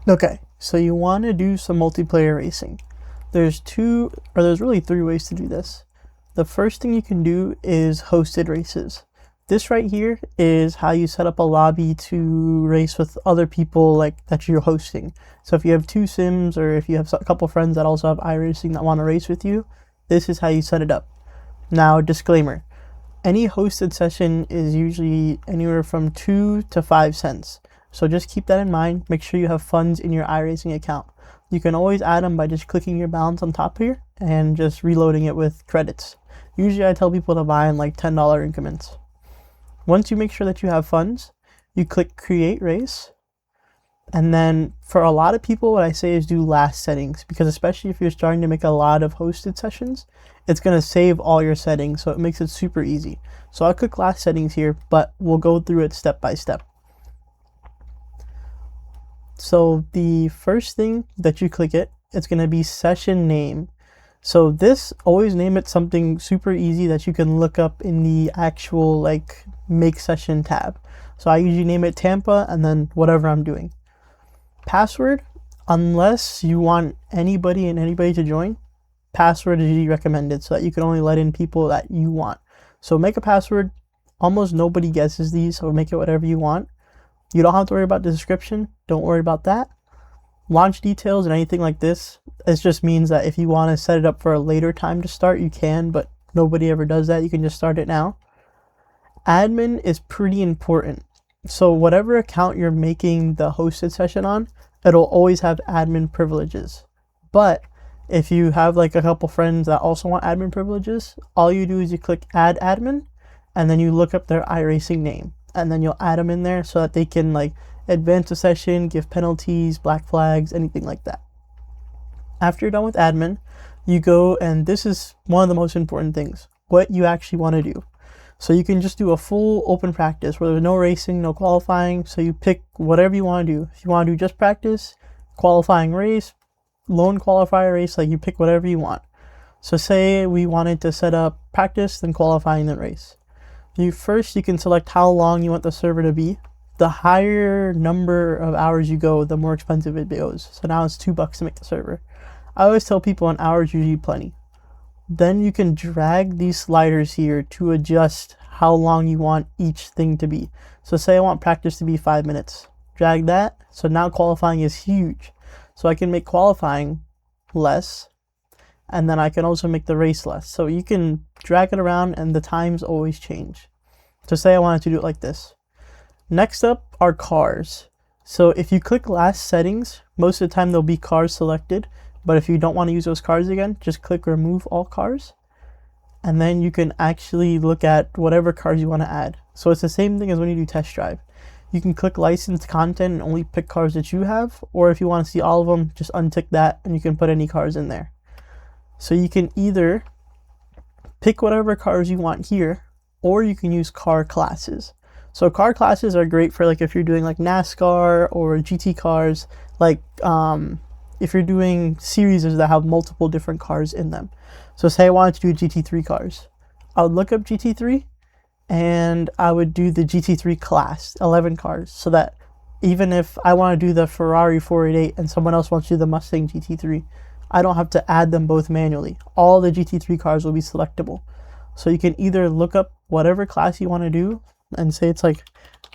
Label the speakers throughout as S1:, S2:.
S1: Okay, so you want to do some multiplayer racing. There's really three ways to do this. The first thing you can do is hosted races. This right here is how you set up a lobby to race with other people like that you're hosting. So if you have two sims or if you have a couple friends that also have iRacing that want to race with you, this is how you set it up. Now, disclaimer, any hosted session is usually anywhere from 2 to 5 cents. So just keep that in mind. Make sure you have funds in your iRacing account. You can always add them by just clicking your balance on top here and just reloading it with credits. Usually I tell people to buy in like $10 increments. Once you make sure that you have funds, you click create race. And then for a lot of people, what I say is do last settings, because especially if you're starting to make a lot of hosted sessions, it's going to save all your settings. So it makes it super easy. So I'll click last settings here, but we'll go through it step by step. So the first thing that you click it's going to be session name. So this, always name it something super easy that you can look up in the actual like make session tab. So I usually name it Tampa and then whatever I'm doing. Password, unless you want anybody to join, password is usually recommended so that you can only let in people that you want. So make a password. Almost nobody guesses these, so make it whatever you want. You don't have to worry about the description. Don't worry about that. Launch details and anything like this, it just means that if you want to set it up for a later time to start, you can, but nobody ever does that. You can just start it now. Admin is pretty important. So whatever account you're making the hosted session on, it'll always have admin privileges. But if you have like a couple friends that also want admin privileges, all you do is you click add admin and then you look up their iRacing name and then you'll add them in there so that they can like advance the session, give penalties, black flags, anything like that. After you're done with admin, you go, and this is one of the most important things, what you actually want to do. So you can just do a full open practice where there's no racing, no qualifying. So you pick whatever you want to do. If you want to do just practice, qualifying race, lone qualifier race, like you pick whatever you want. So say we wanted to set up practice, then qualifying, then race. You can select how long you want the server to be. The higher number of hours you go, the more expensive it goes. So now it's $2 to make the server. I always tell people an hour is usually plenty. Then you can drag these sliders here to adjust how long you want each thing to be. So say I want practice to be 5 minutes. Drag that. So now qualifying is huge. So I can make qualifying less. And then I can also make the race less. So you can drag it around and the times always change. So say I wanted to do it like this. Next up are cars. So if you click last settings, most of the time there'll be cars selected. But if you don't want to use those cars again, just click remove all cars. And then you can actually look at whatever cars you want to add. So it's the same thing as when you do test drive. You can click licensed content and only pick cars that you have. Or if you want to see all of them, just untick that and you can put any cars in there. So you can either pick whatever cars you want here, or you can use car classes. So car classes are great for like if you're doing like NASCAR or GT cars, like if you're doing series that have multiple different cars in them. So say I wanted to do GT3 cars. I would look up GT3 and I would do the GT3 class, 11 cars, so that even if I want to do the Ferrari 488 and someone else wants to do the Mustang GT3, I don't have to add them both manually. All the GT3 cars will be selectable. So you can either look up whatever class you want to do and say it's like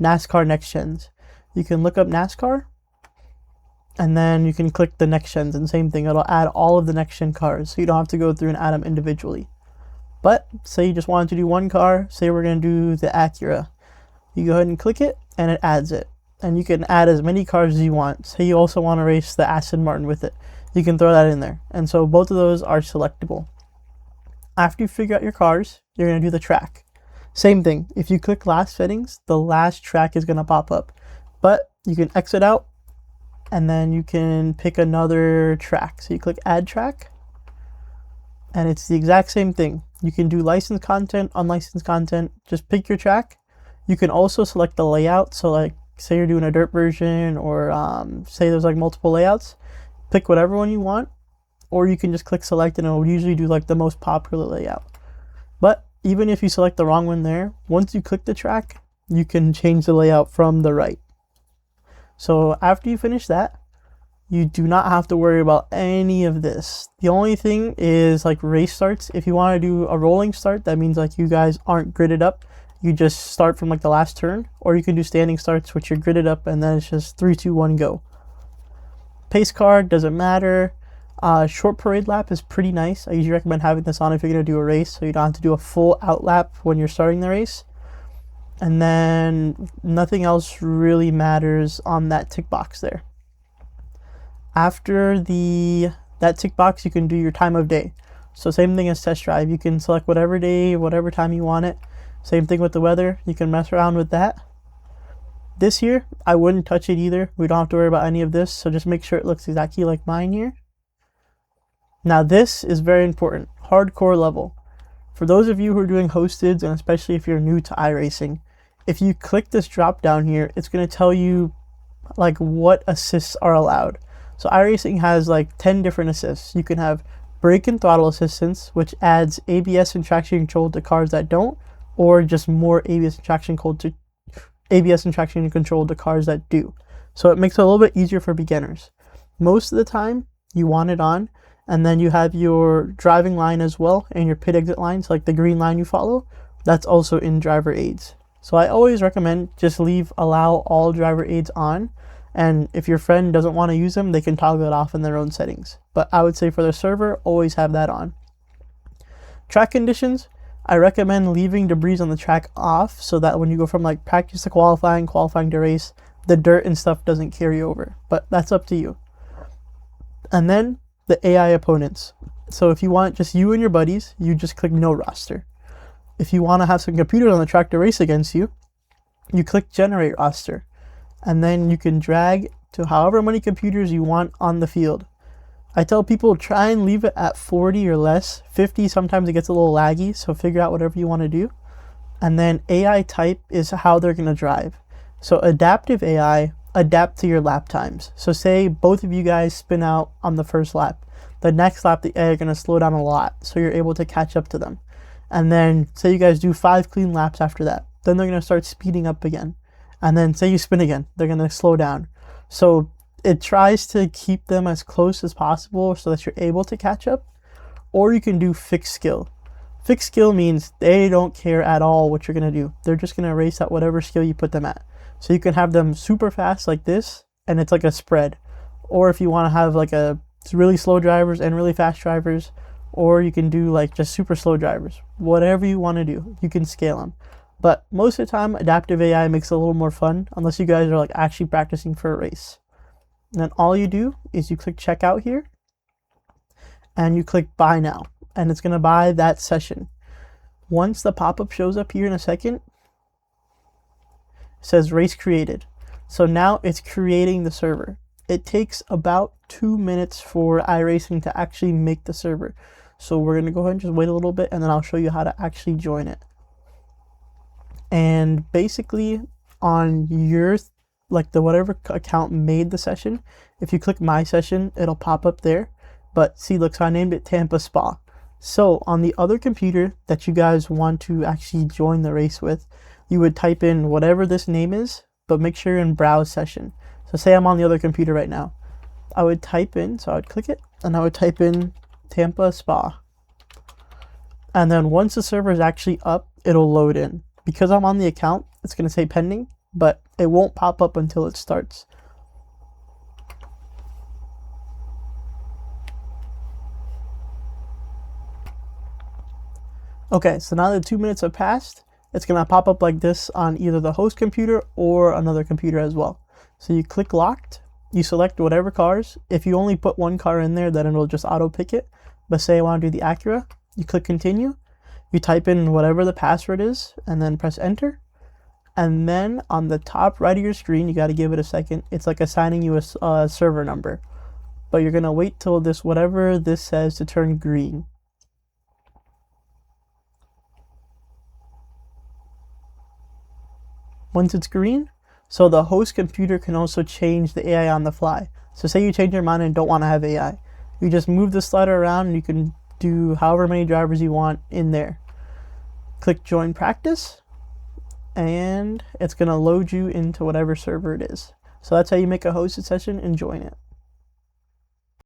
S1: NASCAR Next Gens. You can look up NASCAR and then you can click the Next Gens and same thing. It'll add all of the Next Gen cars so you don't have to go through and add them individually. But say you just wanted to do one car, say we're going to do the Acura. You go ahead and click it and it adds it. And you can add as many cars as you want. Say you also want to race the Aston Martin with it. You can throw that in there. And so both of those are selectable. After you figure out your cars, you're going to do the track. Same thing. If you click last settings, the last track is going to pop up. But you can exit out and then you can pick another track. So you click add track and it's the exact same thing. You can do licensed content, unlicensed content, just pick your track. You can also select the layout. So like say you're doing a dirt version or say there's like multiple layouts, pick whatever one you want, or you can just click select and it'll usually do like the most popular layout. But even if you select the wrong one there, once you click the track, you can change the layout from the right. So after you finish that, You do not have to worry about any of this. The only thing is like race starts. If you want to do a rolling start, that means like you guys aren't gridded up. You just start from like the last turn, or you can do standing starts, which you're gridded up, and then it's just 3, 2, 1, go. Pace card doesn't matter. Short parade lap is pretty nice. I usually recommend having this on if you're going to do a race, so you don't have to do a full out lap when you're starting the race. And then nothing else really matters on that tick box there. After that tick box, you can do your time of day. So same thing as test drive. You can select whatever day, whatever time you want it. Same thing with the weather. You can mess around with that. This here, I wouldn't touch it either. We don't have to worry about any of this. So just make sure it looks exactly like mine here. Now this is very important. Hardcore level. For those of you who are doing hosteds, and especially if you're new to iRacing, if you click this drop down here, it's going to tell you like what assists are allowed. So iRacing has like 10 different assists. You can have brake and throttle assistance, which adds ABS and traction control to cars that don't, or just more ABS and traction control to cars that do. So it makes it a little bit easier for beginners. Most of the time you want it on, and then you have your driving line as well and your pit exit lines, like the green line you follow. That's also in driver aids. So I always recommend just allow all driver aids on. And if your friend doesn't want to use them, they can toggle it off in their own settings. But I would say for the server, always have that on. Track conditions, I recommend leaving debris on the track off so that when you go from like practice to qualifying to race, the dirt and stuff doesn't carry over. But that's up to you. And then the AI opponents. So if you want just you and your buddies, you just click no roster. If you want to have some computers on the track to race against you, you click generate roster. And then you can drag to however many computers you want on the field. I tell people try and leave it at 40 or less. 50, sometimes it gets a little laggy, so figure out whatever you want to do. And then AI type is how they're going to drive. So adaptive AI, adapt to your lap times. So say both of you guys spin out on the first lap. The next lap, the AI are going to slow down a lot, so you're able to catch up to them. And then say you guys do 5 clean laps after that. Then they're going to start speeding up again. And then say you spin again, they're going to slow down. So it tries to keep them as close as possible so that you're able to catch up. Or you can do fixed skill. Fixed skill means they don't care at all what you're going to do. They're just going to race at whatever skill you put them at. So you can have them super fast like this, and it's like a spread. Or if you want to have like really slow drivers and really fast drivers, or you can do like just super slow drivers. Whatever you want to do, you can scale them. But most of the time, adaptive AI makes it a little more fun, unless you guys are like actually practicing for a race. And then all you do is you click checkout here, and you click buy now, and it's going to buy that session. Once the pop-up shows up here in a second, it says race created. So now it's creating the server. It takes about 2 minutes for iRacing to actually make the server. So we're going to go ahead and just wait a little bit, and then I'll show you how to actually join it. And basically on your whatever account made the session, if you click my session, it'll pop up there. But see, look, so I named it Tampa Spa. So on the other computer that you guys want to actually join the race with, you would type in whatever this name is, but make sure you're in browse session. So say I'm on the other computer right now. I would type in, so I would click it, and I would type in Tampa Spa. And then once the server is actually up, it'll load in. Because I'm on the account, it's going to say pending, but it won't pop up until it starts. Okay, so now that 2 minutes have passed, it's going to pop up like this on either the host computer or another computer as well. So you click locked, you select whatever cars. If you only put one car in there, then it'll just auto pick it. But say I want to do the Acura, you click continue. You type in whatever the password is and then press enter. And then on the top right of your screen, you got to give it a second. It's like assigning you a server number. But you're going to wait till whatever this says to turn green. Once it's green, so the host computer can also change the AI on the fly. So say you change your mind and don't want to have AI. You just move the slider around and you can do however many drivers you want in there. Click join practice, and it's going to load you into whatever server it is. So that's how you make a hosted session and join it.